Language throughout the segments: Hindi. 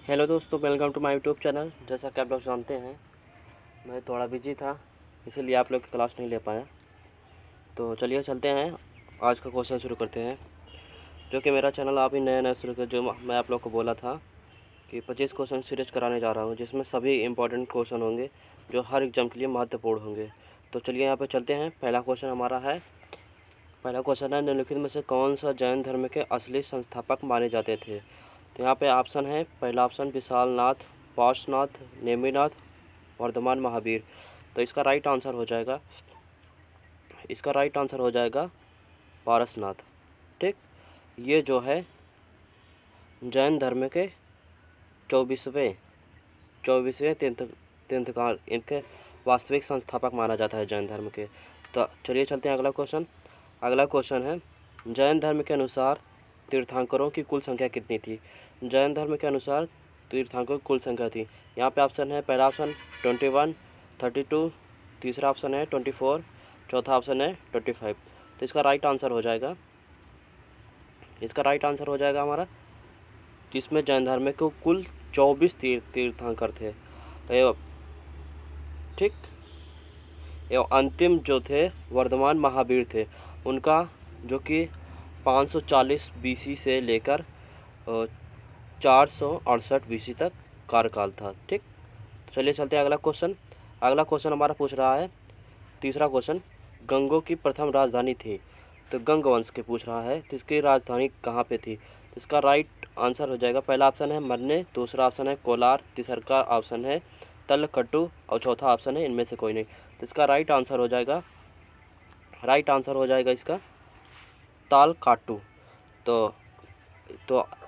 हेलो दोस्तों, welcome to my YouTube channel. जैसा कि आप लोग जानते हैं, मैं थोड़ा बिजी था, इसीलिए आप लोग की क्लास नहीं ले पाया। तो चलिए चलते हैं, आज का क्वेश्चन शुरू करते हैं। जो कि मेरा चैनल आप ही नया नया शुरू कर, जो मैं आप लोग को बोला था कि 25 क्वेश्चन सीरीज कराने जा रहा हूँ, जिसमें सभी इंपॉर्टेंट क्वेश्चन होंगे जो हर एग्जाम के लिए महत्वपूर्ण होंगे। तो चलिए यहाँ पर चलते हैं। पहला क्वेश्चन है, निम्नलिखित में से कौन सा जैन धर्म के असली संस्थापक माने जाते थे। तो यहाँ पे ऑप्शन है, पहला ऑप्शन विशालनाथ, पार्श्वनाथ, नेमिनाथ, वर्धमान महावीर। तो इसका राइट आंसर हो जाएगा पारसनाथ। ठीक, ये जो है जैन धर्म के 24वें तीर्थंकर, इनके वास्तविक संस्थापक माना जाता है जैन धर्म के। तो चलिए चलते हैं अगला क्वेश्चन है, जैन धर्म के अनुसार तीर्थंकरों की कुल संख्या कितनी थी। जैन धर्म के अनुसार तीर्थंकरों की कुल संख्या थी। यहाँ पे ऑप्शन है, पहला ऑप्शन 21, 32, तीसरा ऑप्शन है 24, चौथा ऑप्शन है 25। तो इसका राइट आंसर हो जाएगा हमारा, जिसमें जैन धर्म के कुल 24 तीर्थंकर थे। ठीक, एवं अंतिम जो थे वर्धमान महावीर थे, उनका जो कि 540 BC से लेकर 468 BC तक कार्यकाल था। ठीक, चलिए चलते हैं अगला क्वेश्चन हमारा पूछ रहा है, तीसरा क्वेश्चन, गंगों की प्रथम राजधानी थी। तो गंग वंश के पूछ रहा है, तो इसकी राजधानी कहाँ पे थी। तो इसका राइट आंसर हो जाएगा, पहला ऑप्शन है मन्ने, दूसरा ऑप्शन है कोलार, तीसरा ऑप्शन है तलकट्टू और चौथा ऑप्शन है इनमें से कोई नहीं। तो इसका राइट आंसर हो जाएगा इसका तालकाटू। तो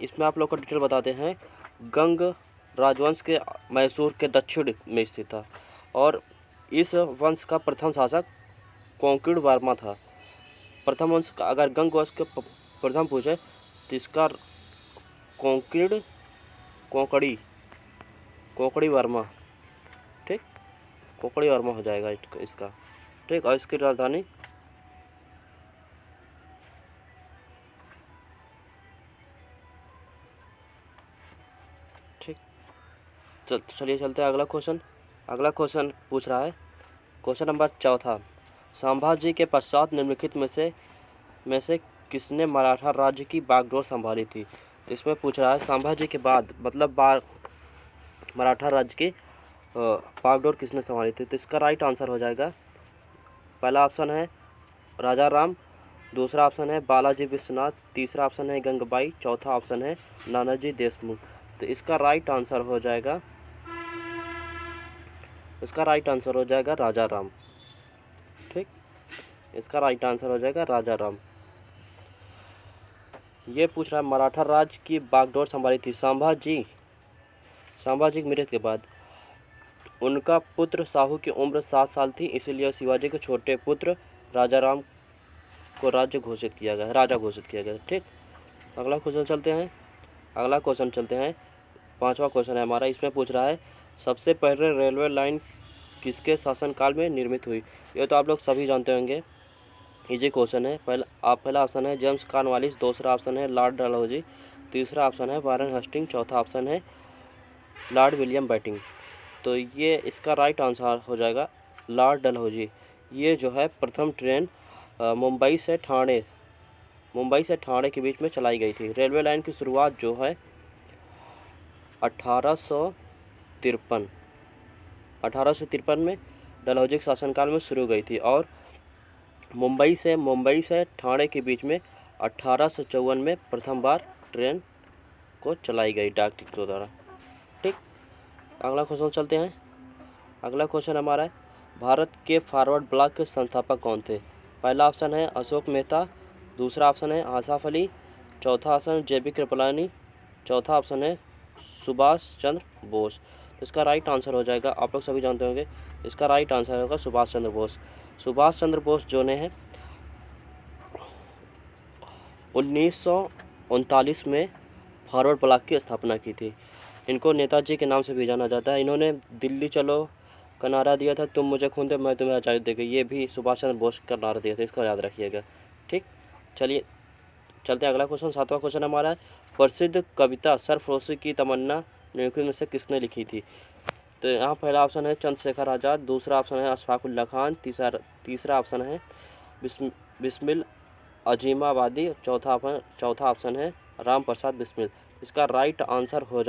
इसमें आप लोग को डिटेल बताते हैं। गंग राजवंश के मैसूर के दक्षिण में स्थित था, और इस वंश का प्रथम शासक कोंकण वर्मा था। प्रथम वंश का अगर गंग वंश के प्रथम पूछे तो इसका कोंकणी वर्मा। ठीक, कोंकणी वर्मा हो जाएगा इसका। ठीक, और इसकी राजधानी ठीक। चलिए चलते हैं अगला क्वेश्चन पूछ रहा है, क्वेश्चन नंबर चौथा, संभाजी के पश्चात निम्नलिखित में से किसने मराठा राज्य की बागडोर संभाली थी। तो इसमें पूछ रहा है, संभाजी के बाद मतलब मराठा राज्य की बागडोर किसने संभाली थी। तो इसका राइट आंसर हो जाएगा, पहला ऑप्शन है राजा राम, दूसरा ऑप्शन है बालाजी विश्वनाथ, तीसरा ऑप्शन है गंगबाई, चौथा ऑप्शन है नानाजी देशमुख। तो इसका राइट आंसर हो जाएगा राजा राम। ठीक, इसका राइट आंसर हो जाएगा राजा राम। ये पूछ रहा है, मराठा राज्य की बागडोर संभाली थी संभाजी की मृत्यु के बाद। उनका पुत्र साहू की उम्र 7 साल थी, इसीलिए शिवाजी के छोटे पुत्र राजा राम को राजा घोषित किया गया। ठीक, अगला क्वेश्चन चलते हैं। पांचवा क्वेश्चन है हमारा, इसमें पूछ रहा है, सबसे पहले रेलवे लाइन किसके शासनकाल में निर्मित हुई। ये तो आप लोग सभी जानते होंगे, इजी क्वेश्चन है। पहला ऑप्शन है जेम्स कॉर्नवालिस, दूसरा ऑप्शन है लॉर्ड डलहौजी, तीसरा ऑप्शन है वारेन हेस्टिंग्स, चौथा ऑप्शन है लॉर्ड विलियम बेंटिंक। तो ये इसका राइट आंसर हो जाएगा लॉर्ड डलहौजी। ये जो है प्रथम ट्रेन मुंबई से ठाणे के बीच में चलाई गई थी। रेलवे लाइन की शुरुआत जो है 1853 में डलहौजी के शासनकाल में शुरू गई थी, और मुंबई से ठाणे के बीच में 1854 में प्रथम बार ट्रेन को चलाई गई डाक टिकटों द्वारा। ठीक, अगला क्वेश्चन चलते हैं। अगला क्वेश्चन हमारा है, भारत के फॉरवर्ड ब्लॉक के संस्थापक कौन थे। पहला ऑप्शन है अशोक मेहता, दूसरा ऑप्शन है आसाफ अली, चौथा ऑप्शन JB कृपलानी, चौथा ऑप्शन है सुभाष चंद्र बोस। तो इसका राइट आंसर हो जाएगा, आप लोग सभी जानते होंगे, इसका राइट आंसर होगा सुभाष चंद्र बोस जो ने है 1939 में फॉरवर्ड ब्लॉक की स्थापना की थी। इनको नेताजी के नाम से भी जाना जाता है। इन्होंने दिल्ली चलो का नारा दिया था, तुम मुझे खून दे मैं तुम्हें आज़ादी देगा, ये भी सुभाष चंद्र बोस का नारा दिया था, इसको याद रखिएगा। ठीक, चलिए चलते हैं अगला क्वेश्चन। सातवां क्वेश्चन हमारा है, प्रसिद्ध कविता सरफरोशी की तमन्ना निम्नलिखित में से किसने लिखी थी? तो यहाँ पहला ऑप्शन है चंद्रशेखर आज़ाद, दूसरा ऑप्शन है अशफाकुल्ला खान, तीसरा ऑप्शन है बिस्मिल अजीमाबादी, चौथा ऑप्शन है राम प्रसाद बिस्मिल। इसका राइट आंसर हो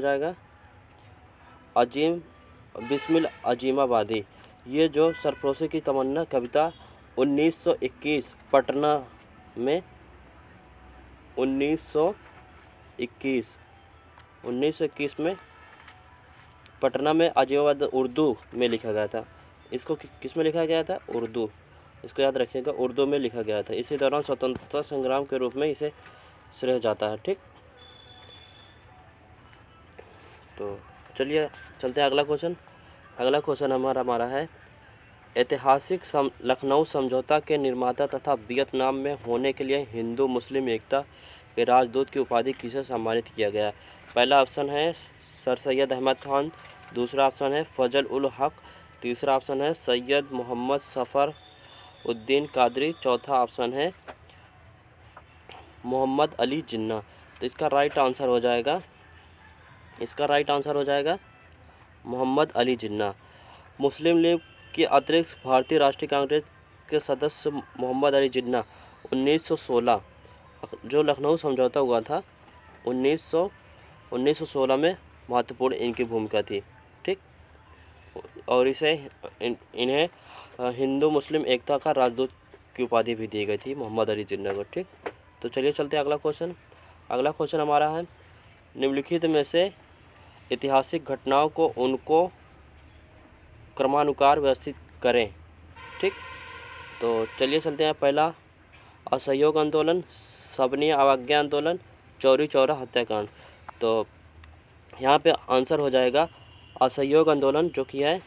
जाएगा बिस्मिल अजीमाबादी। ये जो सरफरोशी की तमन्ना कविता 1921 पटना में 1921 में पटना में अजीमाबाद उर्दू में लिखा गया था। इसको किस में लिखा गया था? उर्दू। इसको याद रखिएगा, उर्दू में लिखा गया था। इसी दौरान स्वतंत्रता संग्राम के रूप में इसे श्रेय जाता है। ठीक, तो चलिए चलते हैं अगला क्वेश्चन हमारा है ऐतिहासिक लखनऊ समझौता के निर्माता तथा वियतनाम में होने के लिए हिंदू मुस्लिम एकता के राजदूत की उपाधि किसे सम्मानित किया गया? पहला ऑप्शन है सर सैयद अहमद खान, दूसरा ऑप्शन है फजल उल हक, तीसरा ऑप्शन है सैयद मोहम्मद सफ़र उद्दीन कादरी, चौथा ऑप्शन है मोहम्मद अली जिन्ना। तो इसका राइट आंसर हो जाएगा मोहम्मद अली जिन्ना। मुस्लिम लीग के अतिरिक्त भारतीय राष्ट्रीय कांग्रेस के सदस्य मोहम्मद अली जिन्ना 1916 जो लखनऊ समझौता हुआ था 1916 में महत्वपूर्ण इनकी भूमिका थी। ठीक, और इन्हें हिंदू मुस्लिम एकता का राजदूत की उपाधि भी दी गई थी मोहम्मद अली जिन्ना को। ठीक, तो चलिए चलते हैं अगला क्वेश्चन हमारा है निम्नलिखित में से ऐतिहासिक घटनाओं को उनको क्रमानुसार व्यवस्थित करें। ठीक, तो चलिए चलते हैं। पहला असहयोग आंदोलन, सविनय अवज्ञा आंदोलन, चौरी चौरा हत्याकांड। तो यहाँ पे आंसर हो जाएगा असहयोग आंदोलन, जो कि है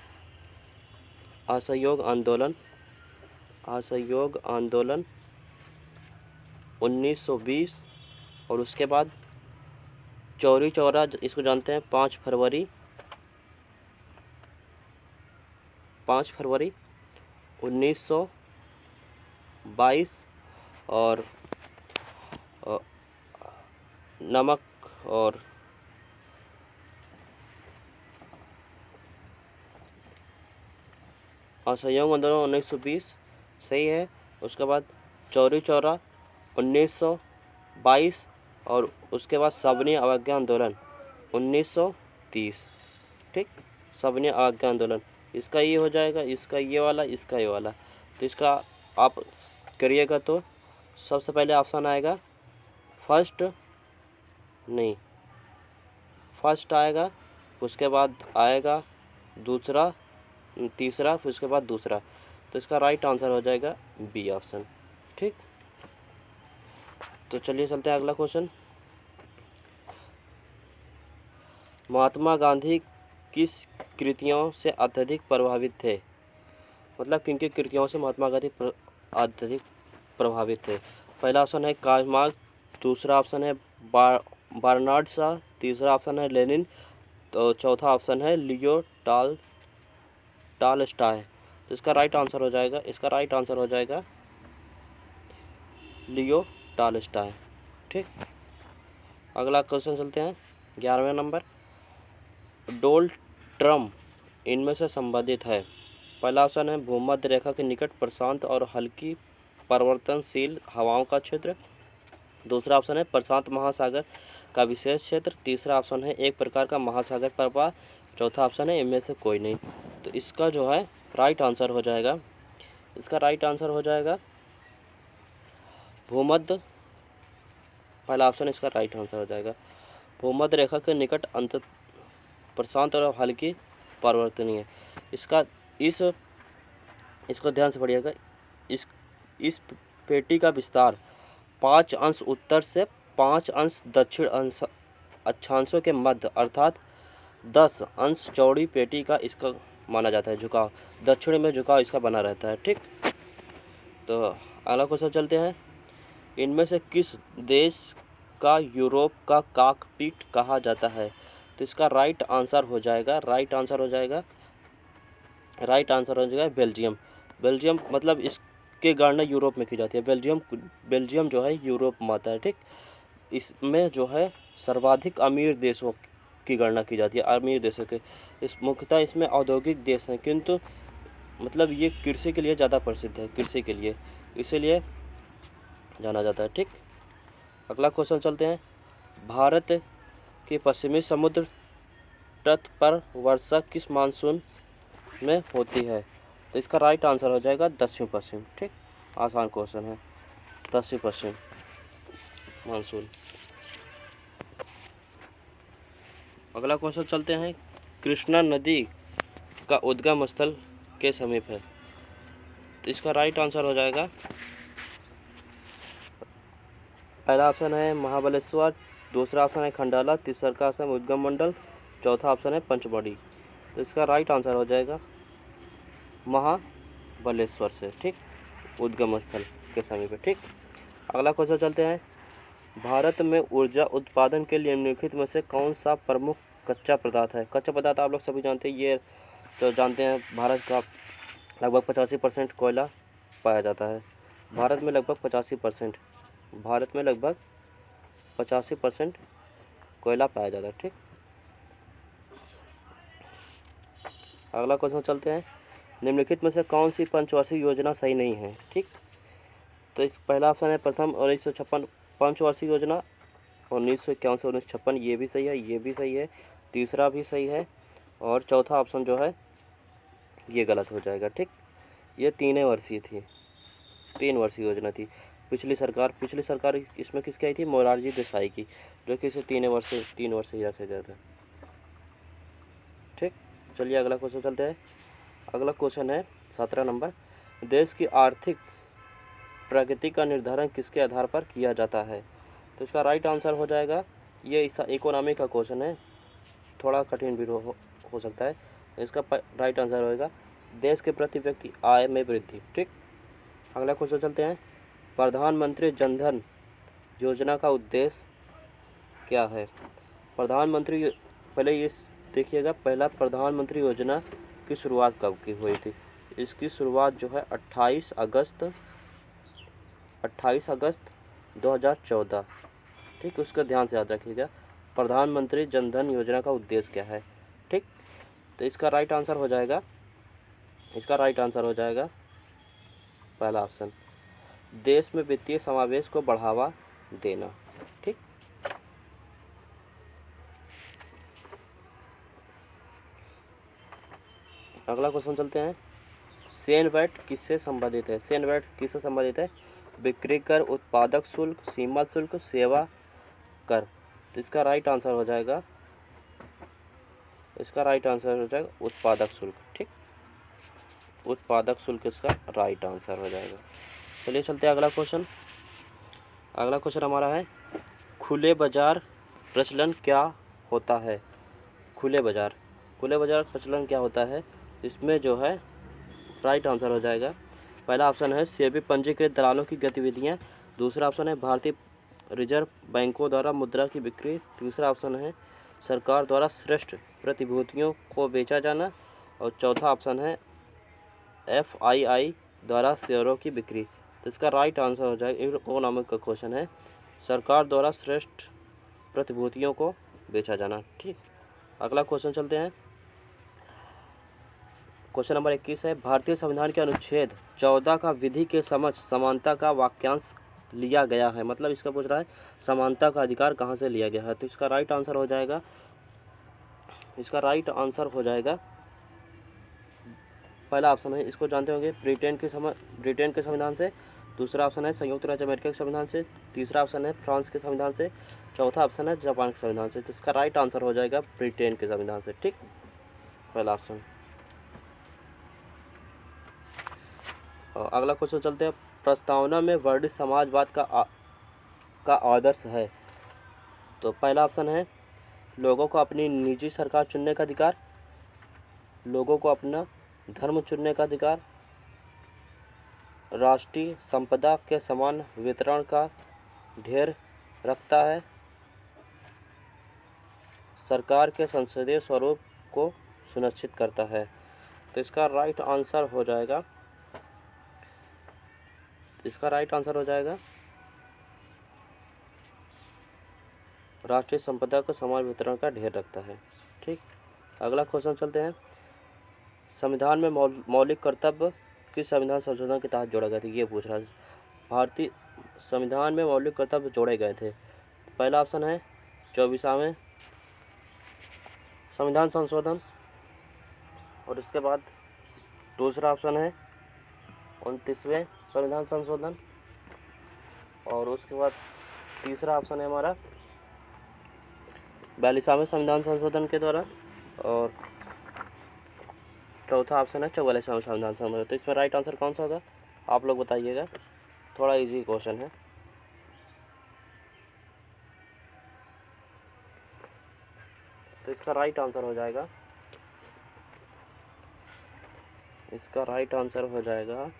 असहयोग आंदोलन 1920। और उसके बाद चौरी चौरा, इसको जानते हैं 5 फरवरी 1922। और नमक और असहयोग आंदोलन 1920 सही है। उसके बाद चौरी चौरा 1922 और उसके बाद सविनय अवज्ञा आंदोलन 1930। ठीक, सविनय अवज्ञा आंदोलन इसका ये हो जाएगा, इसका ये वाला, इसका ये वाला। तो इसका आप करिएगा तो सबसे पहले ऑप्शन आएगा फर्स्ट आएगा, उसके बाद आएगा दूसरा, तीसरा, फिर उसके बाद दूसरा। तो इसका राइट आंसर हो जाएगा बी ऑप्शन। ठीक, तो चलिए चलते हैं अगला क्वेश्चन। महात्मा गांधी किस कृतियों से अत्यधिक प्रभावित थे? मतलब किनकी कृतियों से महात्मा गांधी अत्यधिक प्रभावित थे? पहला ऑप्शन है कार्ल मार्क्स, दूसरा ऑप्शन है बर्नार्ड शॉ, तीसरा ऑप्शन है लेनिन, तो चौथा ऑप्शन है लियो टॉलस्टॉय। तो इसका राइट आंसर हो जाएगा लियो टॉलस्टॉय। ठीक, अगला क्वेश्चन चलते हैं 11वें नंबर। डोनाल्ड ट्रम्प इनमें से संबंधित है? पहला ऑप्शन है भूमध्य रेखा के निकट प्रशांत और हल्की परिवर्तनशील हवाओं का क्षेत्र, दूसरा ऑप्शन है प्रशांत महासागर का विशेष क्षेत्र, तीसरा ऑप्शन है एक प्रकार का महासागर प्रवाह, चौथा ऑप्शन है इनमें से कोई नहीं। तो इसका जो है राइट आंसर हो जाएगा भूमध्य, पहला ऑप्शन इसका राइट आंसर हो जाएगा भूमध्य रेखा के निकट अंत प्रशांत और हल्की परिवर्तनीय। इसको ध्यान से पढ़िएगा। इस पेटी का विस्तार 5 अंश उत्तर से 5 अंश दक्षिण अक्षांशों के मध्य अर्थात 10 अंश चौड़ी पेटी का इसका माना जाता है झुकाव, दक्षिण में झुकाव इसका बना रहता है। ठीक, तो अगला क्वेश्चन चलते हैं। इनमें से किस देश का यूरोप का कॉकपिट कहा जाता है? तो इसका राइट आंसर हो जाएगा बेल्जियम। मतलब इसके गणना यूरोप में की जाती है। बेल्जियम जो है यूरोप में आता है। ठीक, इसमें जो है सर्वाधिक अमीर देशों की गणना की जाती है, अमीर देशों के। इस मुख्यतः इसमें औद्योगिक देश हैं, किंतु मतलब ये कृषि के लिए ज़्यादा प्रसिद्ध है, कृषि के लिए इसीलिए जाना जाता है। ठीक, अगला क्वेश्चन चलते हैं। भारत के पश्चिमी समुद्र तट पर वर्षा किस मानसून में होती है? तो इसका राइट आंसर हो जाएगा दक्षिण पश्चिम। ठीक, आसान क्वेश्चन है, दक्षिण पश्चिम मानसून। अगला क्वेश्चन चलते हैं। कृष्णा नदी का उद्गम स्थल के समीप है? तो इसका राइट आंसर हो जाएगा, पहला ऑप्शन है महाबलेश्वर, दूसरा ऑप्शन है खंडाला, तीसरा का ऑप्शन है उद्गम मंडल, चौथा ऑप्शन है पंचमढ़ी। तो इसका राइट आंसर हो जाएगा महाबलेश्वर से। ठीक, उद्गम स्थल के समीप है। ठीक, अगला क्वेश्चन चलते हैं। भारत में ऊर्जा उत्पादन के लिए निम्नलिखित में से कौन सा प्रमुख कच्चा पदार्थ है? कच्चा पदार्थ आप लोग सभी जानते हैं, ये तो जानते हैं भारत का लगभग 85% कोयला पाया जाता है। भारत में लगभग 85% कोयला पाया जाता है। ठीक, अगला क्वेश्चन चलते हैं। निम्नलिखित में से कौन सी पंचवार्षिक योजना सही नहीं है? ठीक, तो इस पहला ऑप्शन है प्रथम 1956 पंचवार्षिक योजना 1951 से 1956, ये भी सही है, ये भी सही है, तीसरा भी सही है, और चौथा ऑप्शन जो है ये गलत हो जाएगा। ठीक, ये 3 वर्षीय थी, 3 वर्षीय योजना थी। पिछली सरकार इसमें किसकी आई थी? मोरारजी देसाई की, जो कि इसे 3 वर्ष ही रखे गए थे। ठीक, चलिए अगला क्वेश्चन चलते हैं। अगला क्वेश्चन है 17 नंबर। देश की आर्थिक प्रगति का निर्धारण किसके आधार पर किया जाता है? तो इसका राइट आंसर हो जाएगा, ये इकोनॉमी का क्वेश्चन है, थोड़ा कठिन भी हो सकता है। इसका राइट आंसर होगा देश के प्रति व्यक्ति आय में वृद्धि। ठीक, अगला क्वेश्चन चलते हैं। प्रधानमंत्री जन धन योजना का उद्देश्य क्या है? प्रधानमंत्री, पहले ये देखिएगा, पहला प्रधानमंत्री योजना की शुरुआत कब की हुई थी? इसकी शुरुआत जो है 28 अगस्त 2014। ठीक, उसका ध्यान से याद रखिएगा, प्रधानमंत्री जन धन योजना का उद्देश्य क्या है। ठीक, तो इसका राइट आंसर हो जाएगा पहला ऑप्शन, देश में वित्तीय समावेश को बढ़ावा देना। ठीक, अगला क्वेश्चन चलते हैं। सेन वैट किससे संबंधित है? सेन वैट किससे संबंधित है? बिक्री कर, उत्पादक शुल्क, सीमा शुल्क, सेवा कर। तो इसका राइट आंसर हो जाएगा उत्पादक शुल्क। ठीक, उत्पादक शुल्क इसका राइट आंसर हो जाएगा। चलिए चलते हैं अगला क्वेश्चन हमारा है, खुले बाजार प्रचलन क्या होता है? खुले बाजार प्रचलन क्या होता है? इसमें जो है राइट आंसर हो जाएगा, पहला ऑप्शन है सेबी पंजीकृत दलालों की गतिविधियां, दूसरा ऑप्शन है भारतीय रिजर्व बैंकों द्वारा मुद्रा की बिक्री, तीसरा ऑप्शन है सरकार द्वारा श्रेष्ठ प्रतिभूतियों को बेचा जाना, और चौथा ऑप्शन है FII द्वारा शेयरों की बिक्री। तो इसका राइट आंसर हो जाएगा, इकोनॉमिक का क्वेश्चन है, सरकार द्वारा श्रेष्ठ प्रतिभूतियों को बेचा जाना। ठीक, अगला क्वेश्चन चलते हैं। क्वेश्चन नंबर 21 है, भारतीय संविधान के अनुच्छेद 14 का विधि के समक्ष समानता का वाक्यांश लिया गया है? मतलब इसका पूछ रहा है समानता का अधिकार कहाँ से लिया गया है? तो इसका राइट आंसर हो जाएगा पहला ऑप्शन है, इसको जानते होंगे, ब्रिटेन के संविधान से, दूसरा ऑप्शन है संयुक्त राज्य अमेरिका के संविधान से, तीसरा ऑप्शन है फ्रांस के संविधान से, चौथा ऑप्शन है जापान के संविधान से। तो इसका राइट आंसर हो जाएगा ब्रिटेन के संविधान से। ठीक, पहला ऑप्शन। अगला क्वेश्चन चलते हैं। प्रस्तावना में वर्णित समाजवाद का आदर्श है? तो पहला ऑप्शन है लोगों को अपनी निजी सरकार चुनने का अधिकार, लोगों को अपना धर्म चुनने का अधिकार, राष्ट्रीय संपदा के समान वितरण का ध्येय रखता है, सरकार के संसदीय स्वरूप को सुनिश्चित करता है। तो इसका राइट आंसर हो जाएगा राष्ट्रीय संपदा को समान वितरण का ध्येय रखता है। ठीक, अगला क्वेश्चन चलते हैं। संविधान में मौलिक कर्तव्य किस संविधान संशोधन के तहत जोड़ा गया था, ये पूछ रहा है। भारतीय संविधान में मौलिक कर्तव्य जोड़े गए थे। पहला ऑप्शन है 24वां संविधान संशोधन, और इसके बाद दूसरा ऑप्शन है 29वें संविधान संशोधन, और उसके बाद तीसरा ऑप्शन है हमारा 42वें संविधान संशोधन के द्वारा, और चौथा ऑप्शन है 44वें संविधान संशोधन। तो इसमें राइट आंसर कौन सा होगा, आप लोग बताइएगा। थोड़ा इजी क्वेश्चन है। तो इसका राइट आंसर हो जाएगा, इसका राइट आंसर हो जाएगा,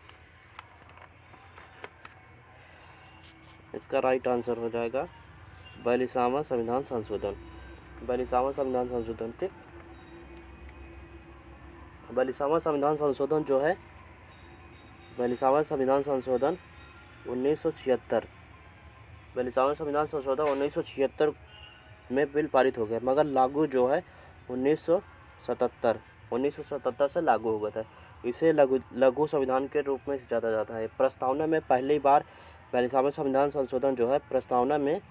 इसका राइट आंसर हो जाएगा 42वां संविधान संशोधन, 42वां संविधान संशोधन। ठीक, 42वां संविधान संशोधन जो है, 42वां संविधान संशोधन 1976, 42वां संविधान संशोधन 1976 में बिल पारित हो गया, मगर लागू जो है 1977 से लागू हो गया था। इसे लघु संविधान के रूप में जाना जाता है। प्रस्तावना में पहली बार 42वां संविधान संशोधन जो है प्रस्तावना में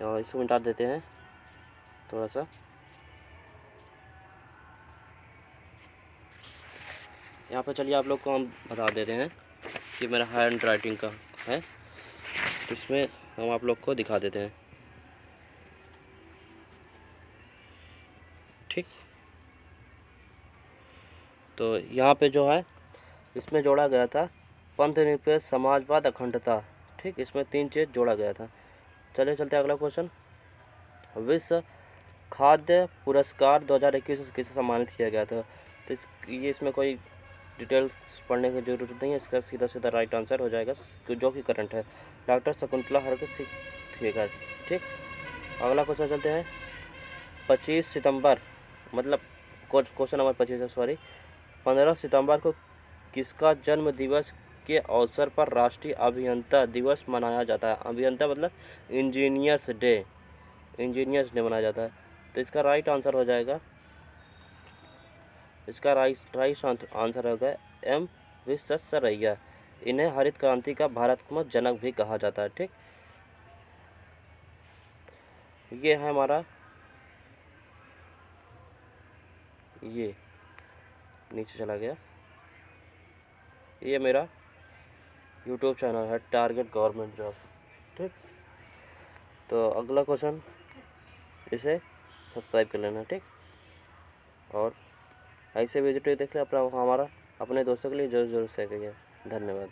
इसको मिटा देते हैं थोड़ा सा। यहाँ पर चलिए आप लोग को हम बता देते हैं कि मेरा हैंड राइटिंग का है, इसमें हम आप लोग को दिखा देते हैं। ठीक, तो यहाँ पे जो है इसमें जोड़ा गया था पंथ निरपेक्ष, समाजवाद, अखंडता। ठीक, इसमें 3 चीज़ जोड़ा गया था। चलिए चलते हैं अगला क्वेश्चन। विश्व खाद्य पुरस्कार 2021 किसे सम्मानित किया गया था। तो ये इसमें कोई डिटेल्स पढ़ने की जरूरत नहीं है, इसका सीधा सीधा राइट आंसर हो जाएगा, जो कि करंट है, डॉक्टर शकुंतला हरकिशेखर। ठीक, अगला क्वेश्चन चलते हैं। 25 सितंबर मतलब क्वेश्चन नंबर 25 है, सॉरी। 15 सितंबर को किसका जन्म दिवस के अवसर पर राष्ट्रीय अभियंता दिवस मनाया जाता है। अभियंता मतलब इंजीनियर्स डे मनाया जाता है। तो इसका राइट आंसर हो जाएगा, इसका राइट आंसर होगा एम विश्वेश्वरैया। इन्हें हरित क्रांति का भारत जनक भी कहा जाता है। ठीक, ये है हमारा, ये नीचे चला गया, ये मेरा यूट्यूब चैनल है टारगेट गवर्नमेंट जॉब। ठीक, तो अगला क्वेश्चन, इसे सब्सक्राइब कर लेना। ठीक, और ऐसे वीडियो देख ले अपना हमारा अपने दोस्तों के लिए जरूर शेयर करिए। धन्यवाद।